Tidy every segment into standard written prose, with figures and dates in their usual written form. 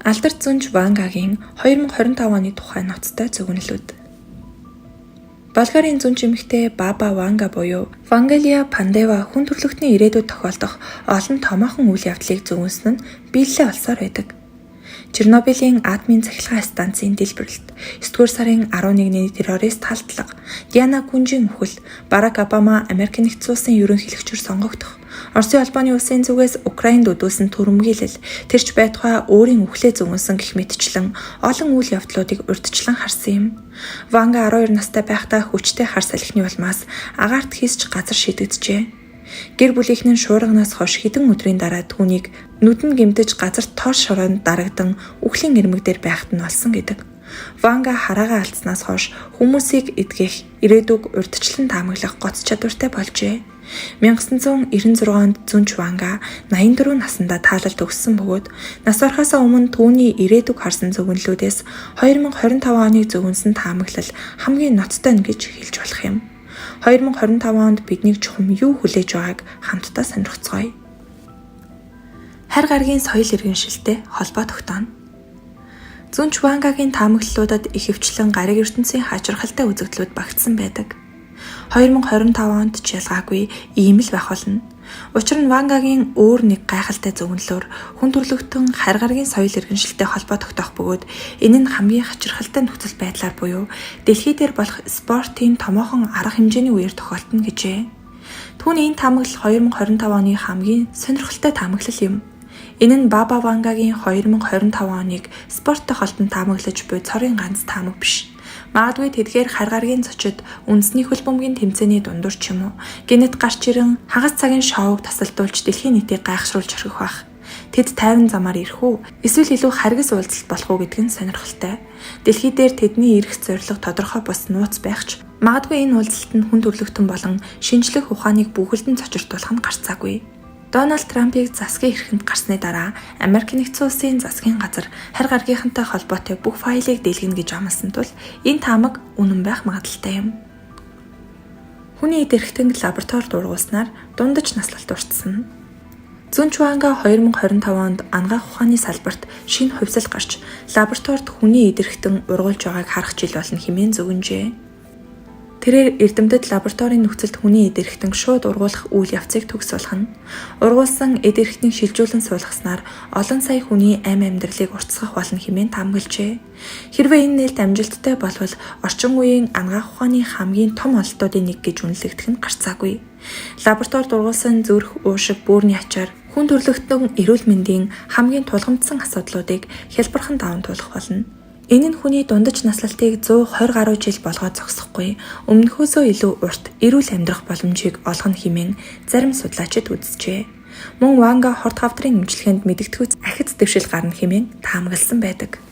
Алдарт зунж Вангагийн 2025 оны тухай ноцтой зөвгөнлүүд. Болгарын зунж эмэгтэй Баба Ванга буюу Вангалия Пандева хүн төрөлхтний ирээдүйд тохиолдох олон томоохон үйл явдлыг зөвгөнсөн нь биелэлээ олсоор байдаг. Чернобылийн атомын цахилгаан станцын дэлбэрэлт, 9-р сарын 11-ний террорист халдлага, Диана Гүнжийн үхэл, Барак Обама Америк нэгдсэн улсын ерөнхийлөгчөөр сонгогдох, Оросын холбооны улсын зүгээс Украинд өдөөсөн түрэмгийлэл, тэрч байтугай өөрийн үхлээ зөвгөнсөн гэх мэтчлэн олон үйл явдлуудыг урьдчилан харсан юм. Ванга 12 настай байхдаа хүчтэй хар салхины улмаас агаарт хийсч газар шидэгджээ. Гэр бүлийнхэн шуурганаас хойш хэдэн өдрийн дараа түүнийг нүдэн гэмтэж газар тоор шороонд дарагдан үхлийн ирмэг дээр байхад нь олсон гэдэг. Ванга хараагаа алдснаас хойш хүмүүсийг эдгэх, ирээдүг урьдчилан таамаглах гоц чадвартай болжээ. 1996 онд зунж Ванга 84 наснда таалалд өгсөн бөгөөд нас барахаас өмнө түүний ирээдүг харсан зөвгөнлүүдээс 2025 оныг зөвгөнсөн таамаглал хамгийн ноцтой нь гэж хэлж болох юм. 2025 онд биднийг чухам юу хүлээж байгааг хамтдаа сонирхцгоё. Харь гаргийн соёл иргэншилтэй холбоо тогтооно. Зунж Вангагийн таамаглалуудад их хвчлэн гариг ертөнцийн хачирхалтай үзэгдлүүд багтсан байдаг. 2025 онд ч ялгаагүй ийм л байх болно. Учир нь Вангагийн өөр нэг гайхалтай зөвгөнлөөр хүн төрөлхтөн харь гаргийн соёл иргэншилтэй холбоо тогтоох бөгөөд энэ нь хамгийн хачирхалтай нөхцөл байдлаар буюу дэлхий дээр болох спортын томоохон арга хэмжээний үеэр тохиолдно гэжээ. Түүний энэ таамаглал 2025 оны хамгийн сонирхолтой таамаглал юм. Энэ нь Баба Вангагийн 2025 оныг спорттой холбон таамаглаж буй цорын ганц таамаг биш. Магадгүй тэдгээр харь гаргийн зочид үндэсний хөлбөмбөгийн тэмцээний дундуур ч юм уу гинэт гарч ирэн хагас цагийн шоуг тасалдуулж дэлхийн нийтийг гайхшруулж орхих байх. Тэд тайван замаар ирэх үү? Эсвэл илүү харгас уулзалт болох уу гэдг нь сонирхолтой. Дэлхий дээр тэдний ирэх зорилго тодорхой бос нууц байх ч магадгүй энэ уулзалт нь хүн төрөлхтөн болон шинжлэх ухааныг бүхэлдэн цочирдуулах нь гарцаагүй. Дональд Трампыг засгийн эрхэнд гарсны дараа Америк нэгдсэн улсын засгийн газар харь гаргийнхантай холбоотой бүх файлыг дэлгэнэ гэж амласан тул энэ таамаг үнэн байх магадaltaй юм. Хүний эд эрхтэнд лаборатори дургуулснаар дундаж наслалт уртсан. Зунж Ванга 2025 онд ангаах ухааны салбарт шинэ хувьсал гарч лабораторид хүний эд эрхтэн ургуулж байгааг харах жил болно хэмээн зөвгөнжээ. Тэрээр эрдэмтэд лабораторийн нөхцөлд хүний эд эрхтэн шууд ургуулах үйл явцыг төгс болгоно. Ургуулсан эд эрхтнийг шилжүүлэн суулгаснаар олон сая хүний амь амьдралыг уртасгах болно хэмээн таамаглажээ. Хэрвээ энэ нээлт амжилттай болвол орчин үеийн ангаах ухааны хамгийн том ололтуудын нэг гэж үнэлэгдэх нь гарцаагүй. Лабораторид ургуулсан зүрх, уушиг, бөөрийн ачаар хүн төрөлхтөн эрүүл мэндийн хамгийн тулгамдсан асуудлуудыг хялбархан даван туулах болно. Энэ нь хүний дундаж наслалтыг 120 гаруй жил болгоод зогсохгүй өмнөхөөсөө илүү урт эрүүл амьдрах боломжийг олгоно хэмээн зарим судлаачид үзжээ. Мөн Ванга хорт хавдрын эмчилгээнд мэдэгдэхүйц ахиц дэвшил гарна хэмээн таамагласан байдаг.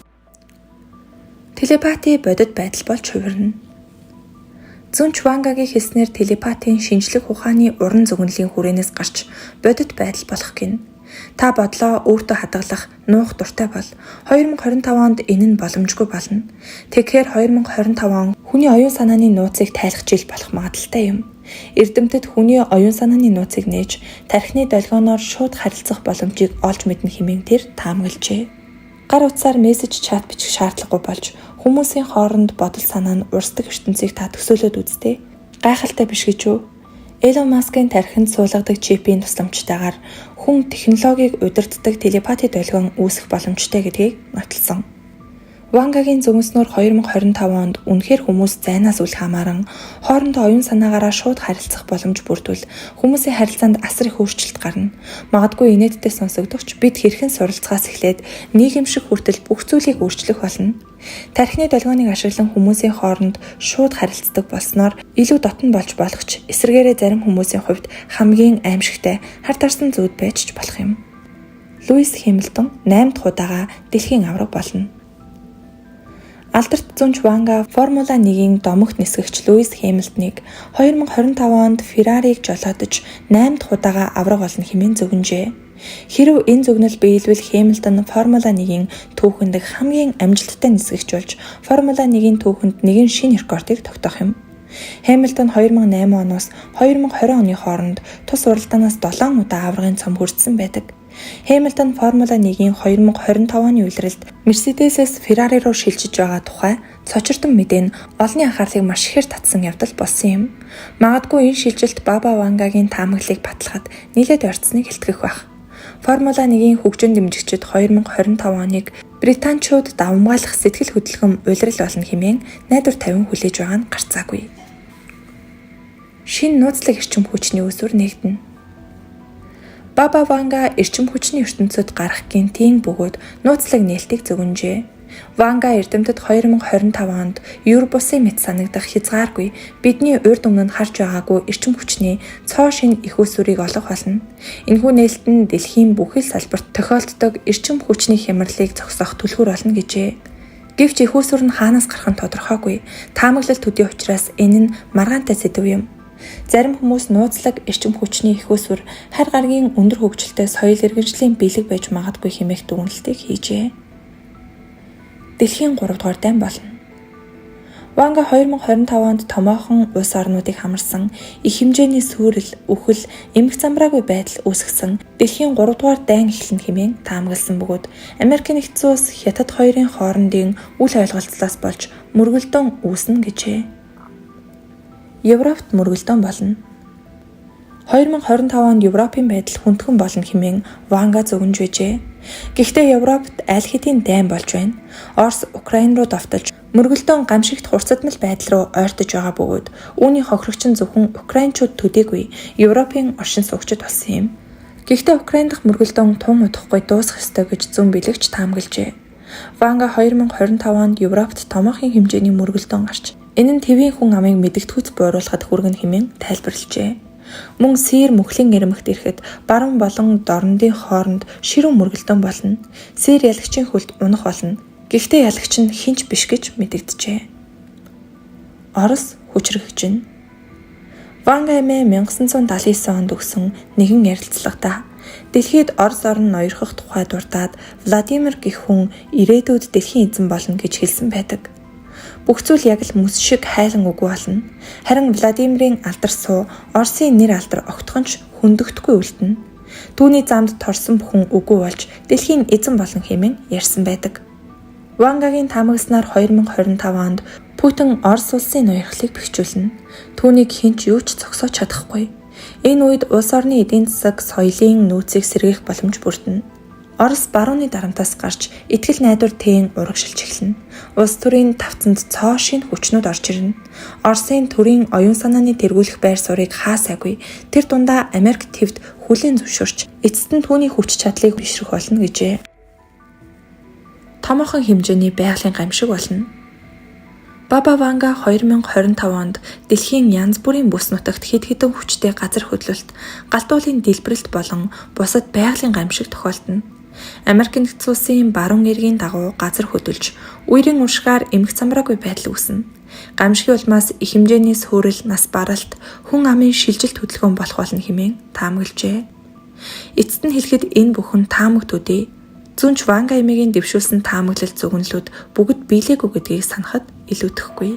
Телепати бодит байдал болж хувирна. Зунж Вангагийн хэлснээр телепатийн шинжлэх ухааны уран зөгнөлийн хүрээнээс гарч бодит байдал болох гин. Та бодлоо өөртөө хадгалах нуух дуртай бол 2025 онд энэ нь боломжгүй болно. Тэгэхээр 2025 он хүний оюун санааны нууцыг тайлах жил болох магадaltaй юм. Эрдэмтэд хүний оюун санааны нууцыг нээж тархины долгионоор шууд харилцах боломжийг олж мэднэ хэмээн тэр таамаглажээ. Гар утсаар мессеж чат бичих шаардлагагүй болж хүмүүсийн хооронд бодол санаа нь урсдаг ертөнцийг та төсөөлөд үзтээ. Гайхалтай биш гэж үү? Элон Маскын тархинд суулгадаг чипийн тусламжтайгаар хүн технологиг удирддаг телепати долгион үүсэх боломжтой гэдгийг нотолсон. Вангагийн зөвгөнснөөр 2025 онд үнэхээр хүмүүс зайнаас үл хамааран хоорондоо оюун санаагаараа шууд харилцах боломж бүрдвэл хүмүүсийн харилцаанд асар их өөрчлөлт гарна. Магадгүй инээдтэй сонсогдохч бид хэрхэн суралцахаас эхлээд нийгэмшиг хүртэл бүх зүйлийг өөрчлөх болно. Тархины долгионыг ашиглан хүмүүсийн хооронд шууд харилцдаг болсноор илүү дотн болж болох ч эсвэргээрээ зарим хүмүүсийн хувьд хамгийн аимшигтай хар тарсан зүйл байж ч болох юм. Луис Хэмилтон 8 дахь удаага дэлхийн аварга болно. Алдарт зунж Ванга Формула 1-ийн домогт нисгэгч Луис Хэмилтоныг 2025 онд Феррариг жолоодож 8 дахь удаага аварга болно хэмээн зөвгөнжээ. Хэрэв энэ зөвгнөл биелвэл Хэмилтон Формула 1-ийн түүхэнд хамгийн амжилттай нисгэгч болж Формула 1-ийн түүхэнд нэгэн шинэ рекордыг тогтоох юм. Хэмилтон 2008 оноос 2020 оны хооронд тус уралдаанаас 7 удаа аваргын цом хүртсэн байдаг. Хэмилтон Формула 1-ийн 2025 оны улиралд Мерседесээс Феррари руу шилжиж байгаа тухай цочирдон мэдээ нь олонний анхаарлыг маш ихээр татсан явдал болсон юм. Магадгүй энэ шилжилт Баба Вангагийн таамаглалыг батлахад нэлээд ойртсныг илтгэх байх. Формула 1-ийн хөгжин дэмжигчид 2025 оныг британчууд давмгаалах сэтгэл хөдлөм улирал болно хэмээн найдвар тавин хүлээж байгаа нь гарцаагүй. Шинэ нууцлаг эрчим хүчний үүсвэр нэгдэнэ. Баба Ванга эрчим хүчний ертөнцид гарах гинтийн бөгөөд нууцлаг нээлтийг зөгнөжээ. Ванга эрдэмтэд 2025 онд Евробусын мэт санагдах хязгааргүй бидний урьд өмнө нь харж байгаагүй эрчим хүчний цоо шинэ их үүсвэрийг олох болно. Энэхүү нээлт нь дэлхийн бүхэл салбарт тохиолддог эрчим хүчний хямралыг зогсоох түлхүүр болно гэжээ. Гэвч их үүсвэр нь хаанаас гарах нь тодорхойгүй. Таамаглал төдий учраас энэ нь маргаантай сэдв юм. Зарим хүмүүс нууцлаг эрчим хүчний их үүсвэр харь гаргийн өндөр хөгжилтэй соёл иргэншлийн бэлэг байж магадгүй хэмээх дүгнэлтийг хийжээ. Дэлхийн 3 дугаар дайн болно. Ванга 2025 онд томоохон улс орнуудыг хамарсан их хэмжээний сүрэл, үхэл, эмх замбраагүй байдал үүсгэсэн дэлхийн 3 дугаар дайн эхлэн хэмээн таамагласан бөгөөд Америкийн нэгдсэн улс Хятад хоёрын хоорондын үл ойлголцлоос болж мөргөлдөөн үүснэ гэжээ. Европт мөргөлдөөн болно. 2025 онд Европын байдал хүндхэн болно хэмээн Ванга зөвгөнж байжээ. Гэхдээ Европт аль хэдийн дайн болж байна. Орос Украин руу довтолж мөргөлдөөн гамшигт хурцдмал байдал руу ойртож байгаа бөгөөд үүний хохирогч нь зөвхөн Украинчууд төдийгүй Европын оршин суугчид болсон юм. Гэхдээ Украин дахь мөргөлдөөн тун удахгүй дуусах ёстой гэж зүүн билэгч таамаглажээ. Ванга 2025 онд Европт томоохон хэмжээний мөргөлдөөн гарч энэ нь твийн хүн амыг мэдэгдэхүйц бууруулахад хүргэнэ хэмээн тайлбарлажээ. Мөн сэр мөхлийн ирмэгт ирэхэд баруун болон дорнодын хооронд ширүүн мөргөлдөөн болно. Сэр ялагчийн хөлд унах болно. Гэхдээ ялагч нь хинч биш гэж мэдэгджээ. Орос хүчрхэгжинэ. Ванга эмээ 1979 онд өгсөн нэгэн ярилцлагада дэлхийд Орос орн ноёрхох тухай дурдаад Владимир гэх хүн ирээдүйд дэлхийн эзэн болно гэж хэлсэн байдаг. Бүх зүйл яг л мэс шиг хайлан үгүй болно. Харин Владимирийн алдар суу Оросын нэр алдар огтхонч хөндөгдөхгүй үлдэнэ. Түүний замд торсон бүхэн үгүй болж дэлхийн эзэн болон хэмээн ярьсан байдаг. Вангагийн таамагснаар 2025 онд Путин Орос улсын ноёрхлыг бэхжүүлнэ. Түүнийг хинч юу ч зогсоож чадахгүй. Энэ үед улс орны эдийн засаг, соёлын нөөцийг сэргээх боломж бүрдэнэ. Орос барууны дарамтаас гарч итгэл найдвар тээн урагшилж эхэлнэ. Улс төрийн тавцанд цоо шин хүчнүүд орж ирнэ. Оросын төрийн оюун санааны тэргүүлэх байр суурийг хаасаагүй тэр дундаа Америк твд хүлээн зөвшөөрч эцэст нь түүний хүч чадлыг бишрэх болно гэжээ. Томоохон хэмжээний байгалийн гамшиг болно. Баба Ванга 2025 онд дэлхийн янз бүрийн бүс нутагт хэд хэдэн хүчтэй газар хөдлөлт, галтуулын дэлбэрэлт болон бусад байгалийн гамшиг тохиолдно. Америк нэгдсэн улсын баруун эргийн дагуу газар хөдөлж, үерийн уншгаар эмх замраагүй байдал үүснэ. Гамшигын улмаас их хэмжээний сүрэл, нас баралт, хүн амын шилжилт хөдөлгөөн болох болно хэмээн таамаглажээ. Эцэст нь хэлэхэд энэ бүхэн таамаг төдий зүүнч Ванга эмээгийн дэвшүүлсэн таамаглал зөвгөнлүүд бүгд биелээгүй гэдгийг санахад илүүдэхгүй.